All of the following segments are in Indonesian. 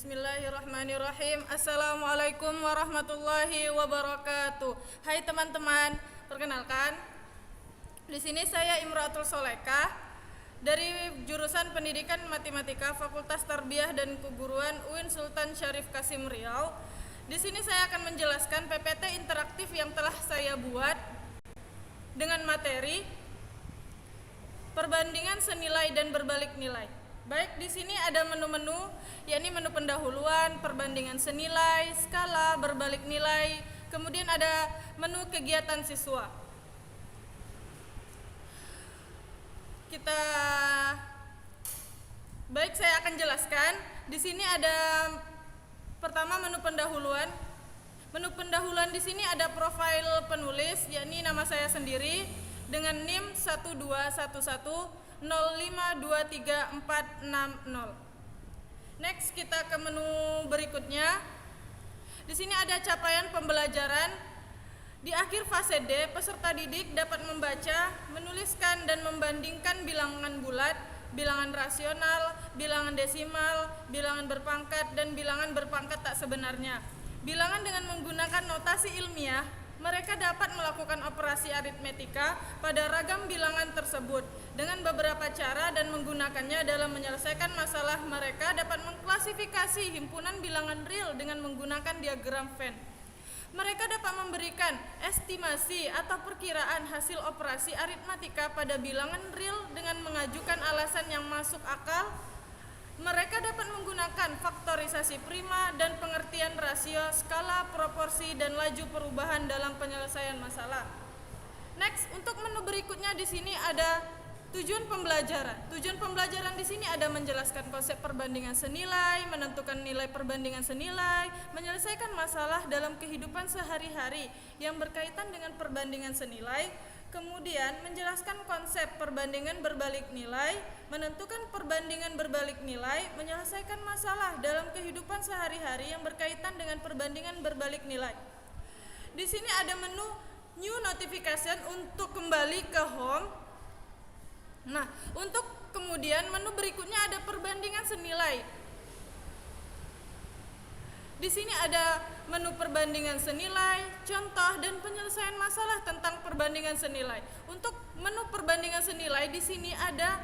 Bismillahirrahmanirrahim. Assalamualaikum warahmatullahi wabarakatuh. Hai teman-teman, perkenalkan, di sini saya Imratul Solekah dari jurusan Pendidikan Matematika Fakultas Tarbiyah dan Keguruan UIN Sultan Syarif Kasim Riau. Di sini saya akan menjelaskan PPT interaktif yang telah saya buat dengan materi perbandingan senilai dan berbalik nilai. Baik, di sini ada menu-menu, yakni menu pendahuluan, perbandingan senilai, skala, berbalik nilai, kemudian ada menu kegiatan siswa. Baik, saya akan jelaskan. Di sini ada pertama menu pendahuluan. Menu pendahuluan di sini ada profil penulis, yakni nama saya sendiri dengan NIM 12110523460. Next, kita ke menu berikutnya. Di sini ada capaian pembelajaran. Di akhir fase D, peserta didik dapat membaca, menuliskan dan membandingkan bilangan bulat, bilangan rasional, bilangan desimal, bilangan berpangkat dan bilangan berpangkat tak sebenarnya. Bilangan dengan menggunakan notasi ilmiah, mereka dapat melakukan operasi aritmetika pada ragam bilangan tersebut. Dengan beberapa cara dan menggunakannya dalam menyelesaikan masalah, mereka dapat mengklasifikasi himpunan bilangan real dengan menggunakan diagram Venn. Mereka dapat memberikan estimasi atau perkiraan hasil operasi aritmetika pada bilangan real dengan mengajukan alasan yang masuk akal. Mereka dapat menggunakan faktorisasi prima dan pengertian rasio, skala, proporsi, dan laju perubahan dalam penyelesaian masalah. Next, untuk menu berikutnya di sini ada tujuan pembelajaran. Tujuan pembelajaran di sini ada menjelaskan konsep perbandingan senilai, menentukan nilai perbandingan senilai, menyelesaikan masalah dalam kehidupan sehari-hari yang berkaitan dengan perbandingan senilai, kemudian menjelaskan konsep perbandingan berbalik nilai, menentukan perbandingan berbalik nilai, menyelesaikan masalah dalam kehidupan sehari-hari yang berkaitan dengan perbandingan berbalik nilai. Di sini ada menu New Notification untuk kembali ke home. Nah, untuk kemudian menu berikutnya ada perbandingan senilai. Di sini ada menu perbandingan senilai, contoh dan penyelesaian masalah tentang perbandingan senilai. Untuk menu perbandingan senilai di sini ada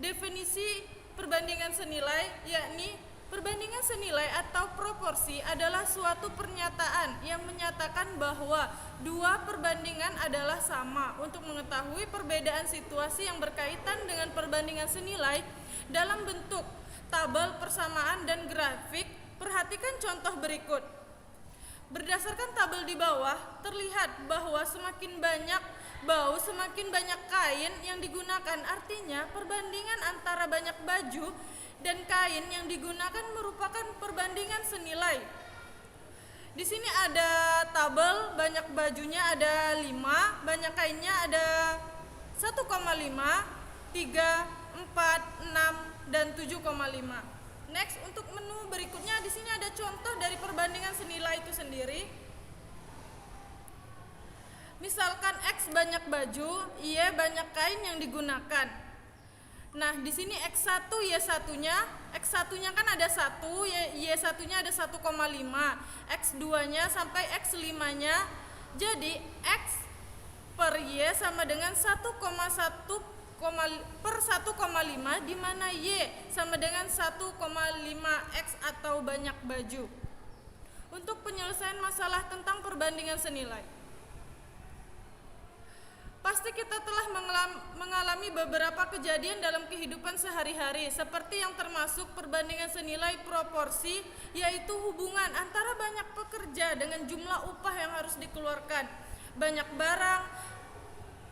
definisi perbandingan senilai, yakni perbandingan senilai atau proporsi adalah suatu pernyataan yang menyatakan bahwa dua perbandingan adalah sama. Untuk mengetahui perbedaan situasi yang berkaitan dengan perbandingan senilai dalam bentuk tabel persamaan dan grafik, perhatikan contoh berikut. Berdasarkan tabel di bawah, terlihat bahwa semakin banyak bau, semakin banyak kain yang digunakan. Artinya, perbandingan antara banyak baju dan kain yang digunakan merupakan perbandingan senilai. Di sini ada tabel, banyak bajunya ada 5, banyak kainnya ada 1,5, 3, 4, 6, dan 7,5. Next, untuk menu berikutnya di sini ada contoh dari perbandingan senilai itu sendiri. Misalkan X banyak baju, Y banyak kain yang digunakan. Nah, di sini X1 Y1-nya, X1-nya kan ada 1, Y1-nya ada 1,5, X2-nya sampai X5-nya. Jadi X per Y sama dengan 1,1/1,5, di mana Y sama dengan 1,5X atau banyak baju. Untuk penyelesaian masalah tentang perbandingan senilai, pasti kita telah mengalami beberapa kejadian dalam kehidupan sehari-hari, seperti yang termasuk perbandingan senilai proporsi, yaitu hubungan antara banyak pekerja dengan jumlah upah yang harus dikeluarkan, banyak barang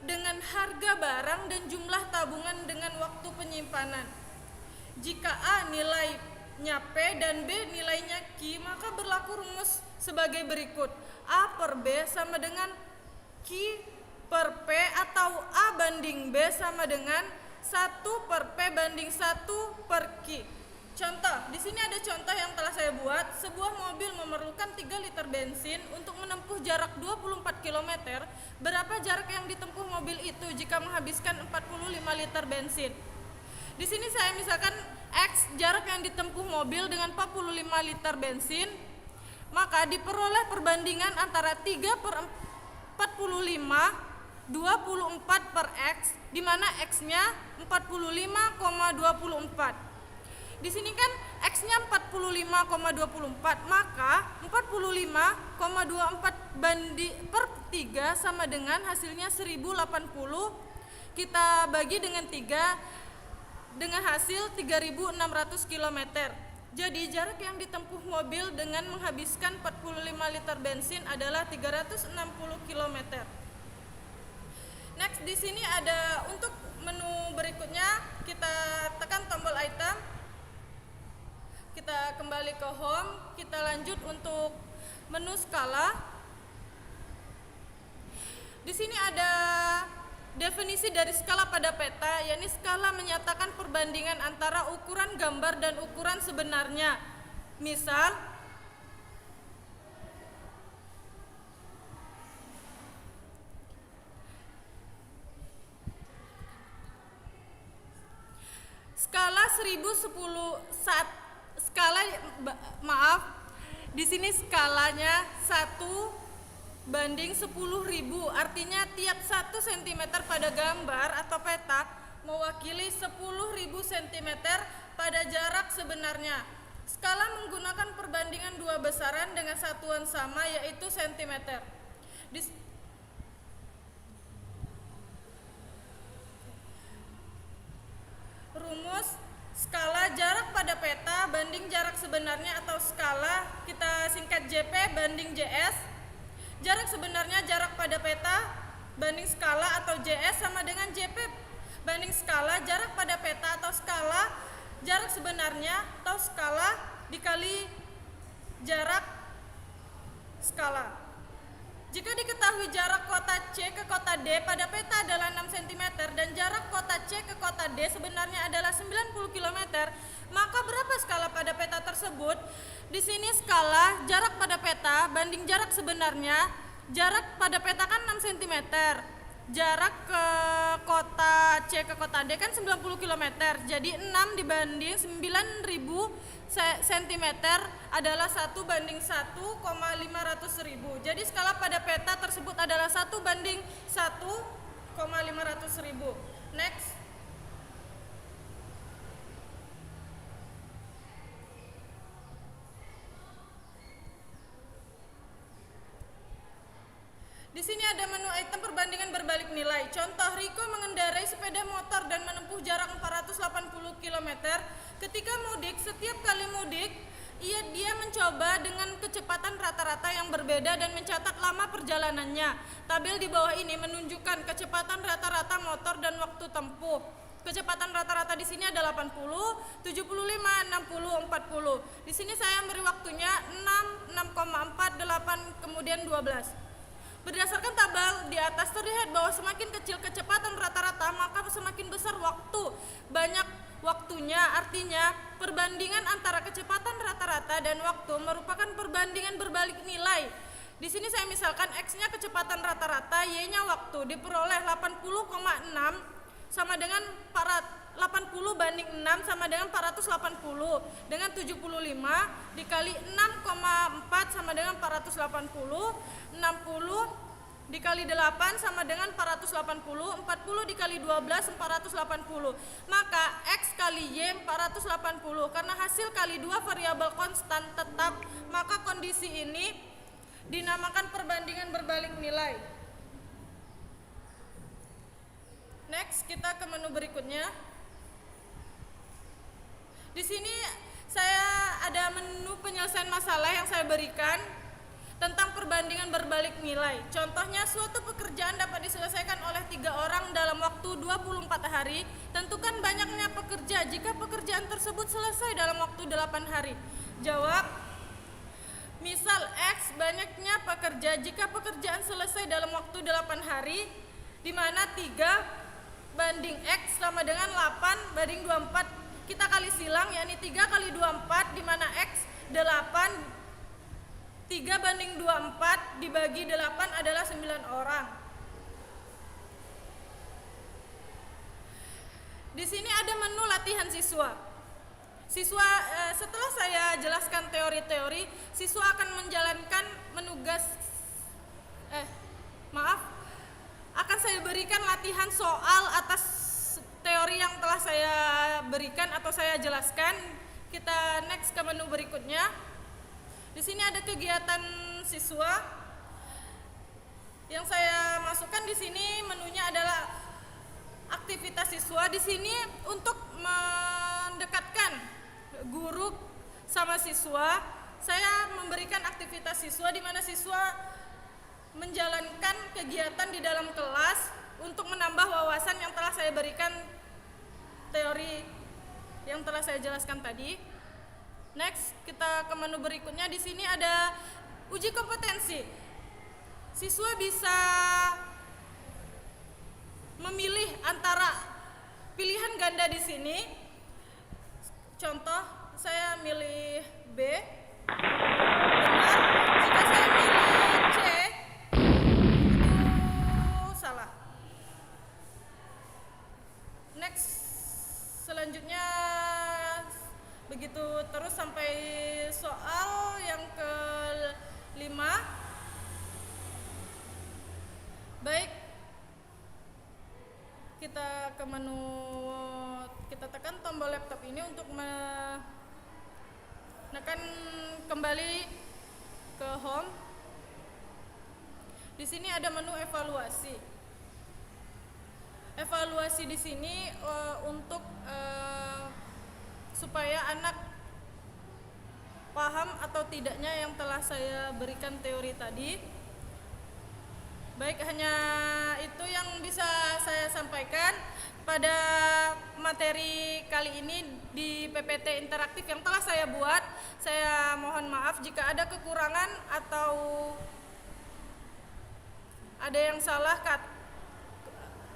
dengan harga barang, dan jumlah tabungan dengan waktu penyimpanan. Jika A nilainya P dan B nilainya Q, maka berlaku rumus sebagai berikut. A per B sama dengan Q per P, atau A banding B sama dengan 1 per P banding 1 per Q. Contoh, di sini ada contoh yang telah saya buat. Sebuah mobil memerlukan 3 liter bensin untuk menempuh jarak 24 km. Berapa jarak yang ditempuh mobil itu jika menghabiskan 45 liter bensin? Di sini saya misalkan X jarak yang ditempuh mobil dengan 45 liter bensin, maka diperoleh perbandingan antara 3/45 24 per X, di mana X-nya 45,24. Di sini kan X-nya 45,24, maka 45,24 per 3 sama dengan hasilnya 1080. Kita bagi dengan 3 dengan hasil 3600 km. Jadi jarak yang ditempuh mobil dengan menghabiskan 45 liter bensin adalah 360 km. Next, di sini ada untuk menu berikutnya, kita tekan tombol item, kita kembali ke home, kita lanjut untuk menu skala. Di sini ada definisi dari skala pada peta, yakni skala menyatakan perbandingan antara ukuran gambar dan ukuran sebenarnya. Misal, skala 1010 di sini skalanya 1/10.000, artinya tiap 1 cm pada gambar atau peta mewakili 10.000 cm pada jarak sebenarnya. Skala menggunakan perbandingan dua besaran dengan satuan sama, yaitu cm. Rumus skala jarak pada peta banding jarak sebenarnya atau skala kita singkat JP banding JS. Jarak sebenarnya jarak pada peta banding skala atau JS sama dengan JP banding skala jarak pada peta atau skala jarak sebenarnya atau skala dikali jarak skala. Jika diketahui jarak kota C ke kota D pada peta adalah 6 cm dan jarak kota C ke kota D sebenarnya adalah 90 km, maka berapa skala pada peta tersebut? Di sini skala jarak pada peta banding jarak sebenarnya. Jarak pada peta kan 6 cm. Jarak ke kota C ke kota D kan 90 km. Jadi 6 dibanding 9.000 cm adalah 1/1,500.000. Jadi skala pada peta tersebut adalah 1/1,500.000. Next. Di sini ada menu item perbandingan berbalik nilai. Contoh, Riko mengendarai sepeda motor dan menempuh jarak 480 km. Ketika mudik, setiap kali mudik, dia mencoba dengan kecepatan rata-rata yang berbeda dan mencatat lama perjalanannya. Tabel di bawah ini menunjukkan kecepatan rata-rata motor dan waktu tempuh. Kecepatan rata-rata di sini ada 80, 75, 60, 40. Di sini saya beri waktunya 6, 6,4, 8, kemudian 12. Berdasarkan tabel di atas terlihat bahwa semakin kecil kecepatan rata-rata maka semakin besar waktu. Banyak waktunya, artinya perbandingan antara kecepatan rata-rata dan waktu merupakan perbandingan berbalik nilai. Di sini saya misalkan X-nya kecepatan rata-rata, Y-nya waktu, diperoleh 80,6 sama dengan 80 banding 6 sama dengan 480, dengan 75 dikali 6,4 sama dengan 480, 60 dikali 8 sama dengan 480, 40 dikali 12 480. Maka X kali Y 480. Karena hasil kali 2 variabel konstan tetap, maka kondisi ini dinamakan perbandingan berbalik nilai. Next, kita ke menu berikutnya. Di sini saya ada menu penyelesaian masalah yang saya berikan tentang perbandingan berbalik nilai. Contohnya, suatu pekerjaan dapat diselesaikan oleh 3 orang dalam waktu 24 hari. Tentukan banyaknya pekerja jika pekerjaan tersebut selesai dalam waktu 8 hari. Jawab, misal X banyaknya pekerja jika pekerjaan selesai dalam waktu 8 hari, di mana 3 banding X sama dengan 8 banding 24. Kita kali silang, yakni 3 kali 24, di mana X 8, 3 banding 24 dibagi 8 adalah 9 orang. Di sini ada menu latihan siswa. Setelah saya jelaskan teori-teori, siswa akan menjalankan akan saya berikan latihan soal atas teori yang telah saya berikan atau saya jelaskan. Kita next ke menu berikutnya. Di sini ada kegiatan siswa. Yang saya masukkan di sini menunya adalah aktivitas siswa. Di sini untuk mendekatkan guru sama siswa, saya memberikan aktivitas siswa di mana siswa menjalankan kegiatan di dalam kelas untuk menambah wawasan yang telah saya berikan, teori yang telah saya jelaskan tadi. Next, kita ke menu berikutnya. Di sini ada uji kompetensi. Siswa bisa memilih antara pilihan ganda di sini. Contoh, saya milih B. Benar. Jika saya milih C, itu salah. Next, selanjutnya begitu terus sampai soal yang ke-5. Baik, kita ke menu, kita tekan tombol laptop ini untuk menekan kembali ke home. Di sini ada menu evaluasi. Evaluasi di sini untuk supaya anak paham atau tidaknya yang telah saya berikan teori tadi. Baik, hanya itu yang bisa saya sampaikan pada materi kali ini di PPT interaktif yang telah saya buat. Saya mohon maaf jika ada kekurangan atau ada yang salah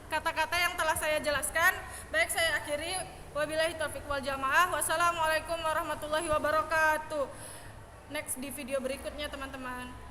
kata-kata yang telah saya jelaskan. Baik, saya akhiri. Wabillahi taufiq wal jamaah. Wassalamualaikum warahmatullahi wabarakatuh. Next di video berikutnya teman-teman.